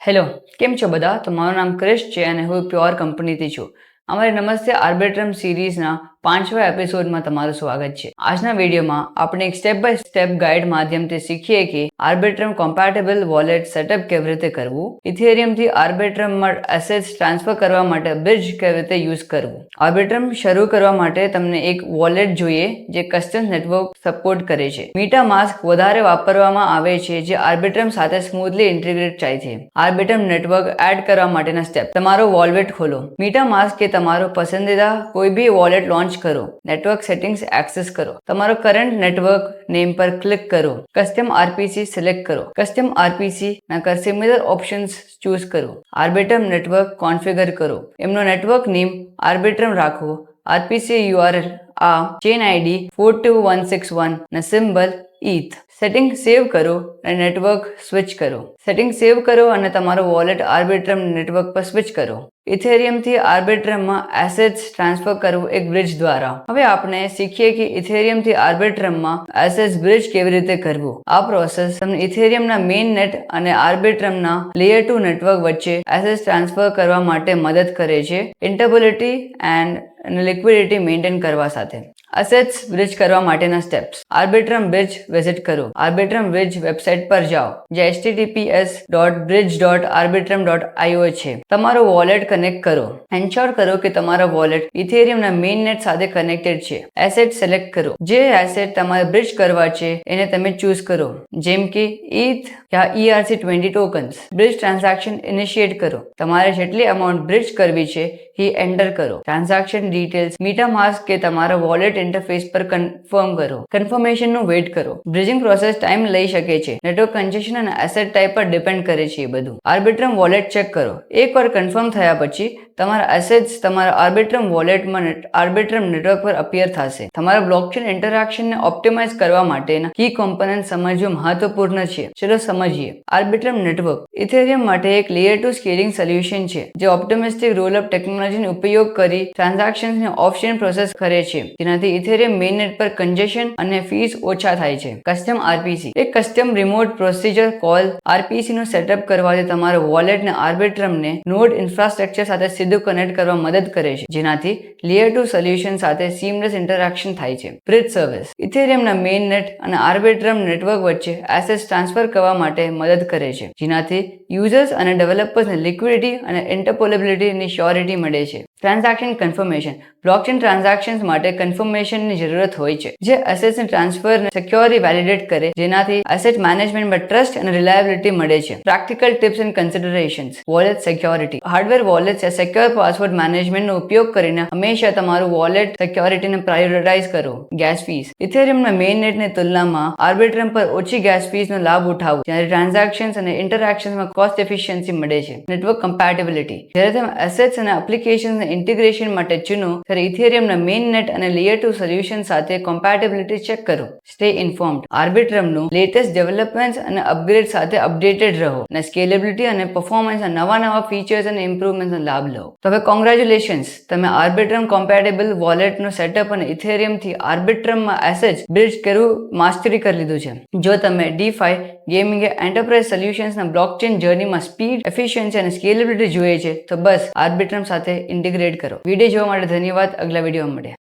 Hello, કેમ છો બધા? તો મારું નામ ક્રિશ છે અને હું પ્યોર કંપનીથી છું. અમારી નમસ્તે આર્બિટ્રમ સિરીઝના 5મા એપિસોડમાં તમારું સ્વાગત છે. આજના વિડીયોમાં આપણે એક સ્ટેપ બાય સ્ટેપ ગાઈડ માધ્યમથી શીખીએ કે આર્બિટ્રમ કોમ્પેટેબલ વોલેટ સેટઅપ કેવી રીતે કરવું, ઇથેરિયમથી આર્બિટ્રમમાં એસેટ્સ ટ્રાન્સફર કરવા માટે બ્રિજ કેવી રીતે યુઝ કરવું. આર્બિટ્રમ શરૂ કરવા માટે તમને એક વોલેટ જોઈએ જે કસ્ટમ નેટવર્ક સપોર્ટ કરે છે. MetaMask વધારે વાપરવામાં આવે છે જે આર્બિટ્રમ સાથે સ્મૂથલી ઇન્ટિગ્રેટ થાય છે. આર્બિટ્રમ નેટવર્ક એડ કરવા માટેના સ્ટેપ. તમારો વોલેટ ખોલો. MetaMask કે તમારો પસંદીદા કોઈ બી વોલેટ લોન્ચ કરો. નેટવર્ક સેટિંગ્સ એક્સેસ કરો. તમારો કરંટ નેટવર્ક નેમ પર ક્લિક કરો. કસ્ટમ RPC સિલેક્ટ કરો. કસ્ટમ RPC ના સિમિલર ઓપ્શન્સ ચૂઝ કરો. આર્બિટ્રમ નેટવર્ક કોન્ફિગર કરો. એમનો નેટવર્ક નેમ આર્બિટ્રમ રાખો. RPC URL આ ચેન ID 42161 ના સિમ્બલ ETH. સેટિંગ સેવ કરો અને નેટવર્ક સ્વિચ કરો. સેટિંગ સેવ કરો અને તમારો વોલેટ આર્બિટ્રમ નેટવર્ક પર સ્વિચ કરો. ઇથેરિયમથી આર્બિટ્રમમાં એસેટ્સ ટ્રાન્સફર કરવું એક બ્રિજ દ્વારા. હવે આપણે શીખીએ કે ઇથેરિયમથી આર્બિટ્રમમાં એસેટ્સ બ્રિજ કેવી રીતે કરવું. આ પ્રોસેસ તમને ઇથેરિયમના મેઇન નેટ અને આર્બિટ્રમના લેયર 2 નેટવર્ક વચ્ચે એસેટ્સ ટ્રાન્સફર કરવા માટે મદદ કરે છે, ઇન્ટેગ્રિટી અને લિક્વિડિટી મેન્ટેન કરવા સાથે. એસેટ્સ બ્રિજ કરવા માટેના સ્ટેપ્સ. આર્બિટ્રમ બ્રિજ વિઝિટ કરો. આર્બિટ્રમ બ્રિજ વેબસાઇટ પર જાઓ જે https.bridge.arbitrum.io છે. તમારો વોલેટ કનેક્ટ કરો. એન્શ્યોર કરો કે તમારો વોલેટ ઇથેરિયમના મેઇન નેટ સાથે કનેક્ટેડ છે. એસેટ સિલેક્ટ કરો. જે એસેટ તમારે બ્રિજ કરવા છે એને તમે ચૂઝ કરો, જેમ કે ETH યા ERC20 tokens. Bridge transaction initiate કરો. તમારે જેટલી અમાઉન્ટ બ્રિજ કરવી છે એ એન્ટર કરો. ટ્રાન્ઝેક્શન ડિટેલ્સ MetaMask કે તમારા વોલેટ ઇન્ટરફેસ પર કન્ફર્મ કરો. કન્ફર્મેશનનું વેઇટ કરો. બ્રિજિંગ પ્રોસેસ ટાઈમ લઈ શકે છે. નેટવર્ક કન્જેશન અને એસેટ ટાઈપ પર ડિપેન્ડ કરે છે એ બધું. આર્બિટ્રમ વોલેટ ચેક કરો. એકવાર કન્ફર્મ થયા પછી તમારા એસેટ્સ તમારા આર્બિટ્રમ વોલેટમાં આર્બિટ્રમ નેટવર્ક પર અપિયર થશે. તમારા બ્લોકચેન ઇન્ટરેક્શનને ઓપ્ટિમાઇઝ કરવા માટેના કી કોમ્પોનન્ટ સમજવું મહત્વપૂર્ણ છે. ચલો સમજીએ. આર્બિટ્રમ નેટવર્ક ઇથેરિયમ માટે એક લેયર 2 સ્કેલિંગ સોલ્યુશન છે જે ઓપ્ટિમિસ્ટિક રોલ-અપ ટેકનોલોજીનો ઉપયોગ કરી ટ્રાન્ઝેક્શન્સને ઓફ-ચેન પ્રોસેસ કરે છે, જેનાથી ઇથેરિયમ મેઇન નેટ પર કન્જેશન અને ફીસ ઓછા થાય છે. કસ્ટમ RPC એક custom remote procedure call RPC નું સેટઅપ કરવાથી તમારા વોલેટને આર્બિટ્રમને નોડ ઇન્ફ્રાસ્ટ્રક્ચર સાથે સીધું કનેક્ટ કરવા મદદ કરે છે, જેનાથી લેયર 2 સોલ્યુશન સાથે સીમલેસ ઇન્ટરેક્શન થાય છે. બ્રિજ સર્વિસ ઇથેરિયમના મેઇન નેટ અને આર્બિટ્રમ નેટવર્ક વચ્ચે એસેટ્સ ટ્રાન્સફર કરવા માટે મદદ કરે છે, જેનાથી યુઝર્સ અને ડેવલપર્સને લિક્વિડિટી અને ઇન્ટરપોલેબિલિટીની શ્યોરિટી મળે છે. ટ્રાન્ઝેક્શન કન્ફર્મેશન બ્લોકચેન ટ્રાન્ઝેક્શન્સ માટે કન્ફર્મેશનની જરૂરત હોય છે, જે એસેટ્સની ટ્રાન્સફરને સિક્યોરલી વેલિડેટ કરે, જેનાથી એસેટ મેનેજમેન્ટમાં ટ્રસ્ટ અને રિલાયબિલિટી મળે છે. Practical tips and considerations. Wallet security hardware wallets યા સિક્યોર પાસવર્ડ મેનેજમેન્ટનો ઉપયોગ કરીને હંમેશા તમારું વોલેટ સિક્યોરિટીને પ્રાયોરિટાઇઝ કરો. ગેસ ફીસ ઇથેરિયમના મેઇન નેટની તુલનામાં આર્બિટ્રમ પર ઓછી ગેસ ફીસનો લાભ ઉઠાવો, જ્યારે ટ્રાન્ઝેક્શન્સ અને ઇન્ટરેક્શન્સમાં કોસ્ટ એફિશિયન્સી મળે છે. નેટવર્ક કમ્પેટેબિલિટી જ્યારે તમે એસેટ્સ અને એપ્લિકેશન્સને ઇન્ટિગ્રેશન માટે ચૂનો ત્યારે ઇથેરિયમના મેઇન નેટ અને લેયર 2 સોલ્યુશન સાથે કોમ્પેટેબિલિટી ચેક કરો. સ્ટે ઇન્ફોર્મ્ડ આર્બિટ્રમનું લેટેસ્ટ ડેવલપમેન્ટ્સ અને અપગ્રેડ સાથે અપડેટેડ રહો અને સ્કેલેબિલિટી અને પરફોર્મન્સના નવા ફીચર્સ અને ઇમ્પ્રુવમેન્ટ્સનો લાભ લો. તો હવે કોંગ્રેચ્યુલેશન્સ, તમે આર્બિટ્રમ કોમ્પેટેબલ વોલેટનું સેટઅપ અને ઇથેરિયમથી આર્બિટ્રમમાં એસેટ્સ બ્રિજ કરવું માસ્ટરી કરી લીધું છે. જો તમે DeFi ગેમિંગ એન્ટરપ્રાઇઝ સોલ્યુશન્સના બ્લોકચેન જર્નીમાં સ્પીડ, એફિશિયન્સી અને સ્કેલેબિલિટી જોઈએ છે તો બસ આર્બિટ્રમ સાથે ઇન્ટિગ્રેટ કરો. વિડીયો જોવા માટે ધન્યવાદ. અગલા વિડીયોમાં મળીએ.